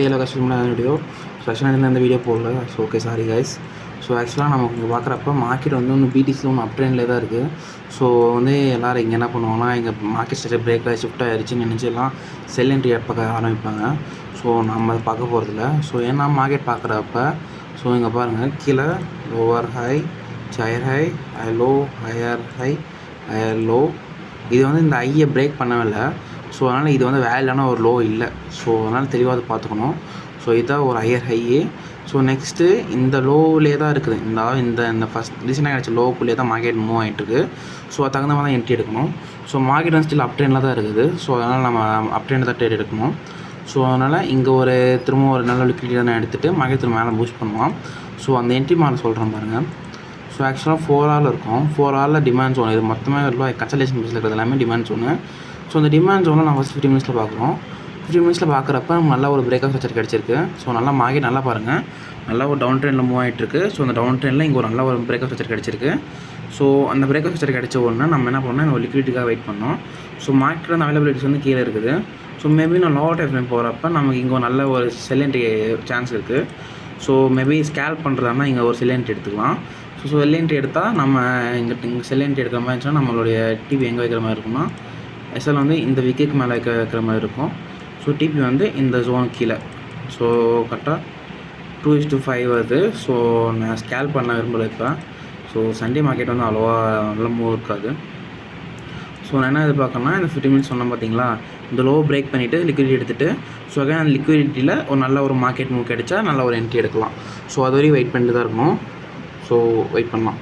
ஏல கஷ்டமான video. So ஆக்சுவலாக இந்த வீடியோ போடல. So okay, sorry guys. So ஆக்சுவலாக நமக்கு இங்கே பார்க்குறப்ப மார்க்கெட் வந்து ஒன்று பிடிசியில் ஒன்று அப் ட்ரெண்டில் தான் இருக்குது. ஸோ வந்து எல்லோரும் இங்கே என்ன பண்ணுவாங்கன்னா, இங்கே மார்க்கெட் ஸ்டேஜ் பிரேக் ஆகி ஷிஃப்ட் ஆகிடுச்சின்னு நினச்சி எல்லாம் செல் என்ட்ரி பார்க்க ஆரம்பிப்பாங்க. ஸோ நம்ம அதை பார்க்க போகிறதில்ல. ஸோ ஏன்னா மார்க்கெட் பார்க்குறப்ப ஸோ இங்கே பாருங்கள், கீழே lower high, higher high, low, higher low. இது வந்து இந்த ஐயை பிரேக் பண்ணவே இல்லை. ஸோ அதனால் இது வந்து வேலிடான ஒரு லோ இல்லை. ஸோ அதனால் தெளிவாக அதை பார்த்துக்கணும். ஸோ இதுதான் ஒரு ஹையர் ஹையே. ஸோ நெக்ஸ்ட்டு இந்த லோவிலே தான் இருக்குது. இந்த ஃபஸ்ட் ரீசெண்டாக கிடச்ச லோவுக்குள்ளே தான் மார்க்கெட் மூவ் ஆகிட்டுருக்கு. ஸோ அது தகுந்த மாதிரி தான் என்ட்ரி எடுக்கணும். ஸோ மார்க்கெட் வந்து ஸ்டில் அப் ட்ரெண்டில் தான் இருக்குது. ஸோ அதனால் நம்ம அப் ட்ரெண்ட் தான் ட்ரேட் எடுக்கணும். ஸோ அதனால் இங்கே திரும்ப ஒரு நல்ல லிக்விடிட்டி தான் எடுத்துகிட்டு மார்க்கெட் திரும்ப மேலே பூஸ்ட் பண்ணுவோம். ஸோ அந்த என்ட்ரி மாடல் சொல்கிறேன் பாருங்கள். ஸோ ஆக்சுவலாக 4 ஹவரில் இருக்கும். 4 ஹவரில் டிமாண்ட் ஜோன். இது மொத்தமாக கன்சல்டேஷன் பேஸில் இருக்கிறது எல்லாமே டிமாண்ட் ஜோனு. ஸோ அந்த டிமாண்ட் ஜோனில் நான் ஃபஸ்ட் 15 மினிட்ஸில் பார்க்குறோம். 15 மினிட்ஸில் பார்க்குறப்ப நல்லா ஒரு பிரேக் ஆஃப் ஸ்ட்ரக்சர் கிடச்சிருக்கு. ஸோ நல்லா மார்க்கெட் நல்லா பாருங்கள், நல்லா ஒரு டவுன் ட்ரெண்டில் மூவ் ஆகிட்டுருக்கு. ஸோ அந்த டவுன் ட்ரெண்டில் இங்கே ஒரு நல்ல ஒரு பிரேக் ஆஃப் ஸ்ட்ரக்சர் கிடச்சிருக்கு. ஸோ அந்த பிரேக் ஆஃப் ஸ்ட்ரக்சர் கிடச்ச உடனே நம்ம என்ன பண்ணோம், இந்த லிக்விடிட்டிக்காக வெயிட் பண்ணோம். ஸோ மார்க்கெட்டில் அந்த அவைலபிலிட்டிஸ் வந்து கீழே இருக்குது. ஸோ மேபி நான் லோ டைம் ஃப்ரேம் போகிறப்ப நமக்கு இங்கே ஒரு நல்ல ஒரு செல் என்ட்ரி சான்ஸ் இருக்குது. ஸோ மேபி ஸ்கேல் பண்ணுறதுனா இங்கே ஒரு செல் என்ட்ரி எடுத்துக்கலாம். ஸோ செல் என்ட்ரி எடுத்தால் நம்ம இங்கே செல் என்ட்ரி எடுக்கிற மாதிரி இருந்துச்சுன்னா நம்மளுடைய டிவி எங்கே வைக்கிற மாதிரி இருக்கும்னா, எஸ்எல் வந்து இந்த விக்கெட் மேலே வைக்கிற மாதிரி இருக்கும். ஸோ டிபி வந்து இந்த ஜோன் கீழே. ஸோ கரெக்டாக 2:5 வருது. ஸோ நான் ஸ்கேல் பண்ண விரும்பல இப்போ. ஸோ சண்டே மார்க்கெட் வந்து அவ்வளோவா நல்ல மூவ் இருக்காது. ஸோ நான் என்ன எதிர்பார்க்கணும்னா, இந்த 15 மினிட்ஸ் சொன்னேன் பார்த்தீங்களா, இந்த லோ பிரேக் பண்ணிவிட்டு லிக்விடிட்டி எடுத்துகிட்டு ஸோ அகைன் அந்த லிக்விடிட்டியில் ஒரு நல்ல ஒரு மார்க்கெட் மூவ் கிடைச்சா நல்ல ஒரு என்ட்ரி எடுக்கலாம். ஸோ அது வரையும் வெயிட் பண்ணிட்டு தான் இருக்கணும். ஸோ வெயிட் பண்ணலாம்.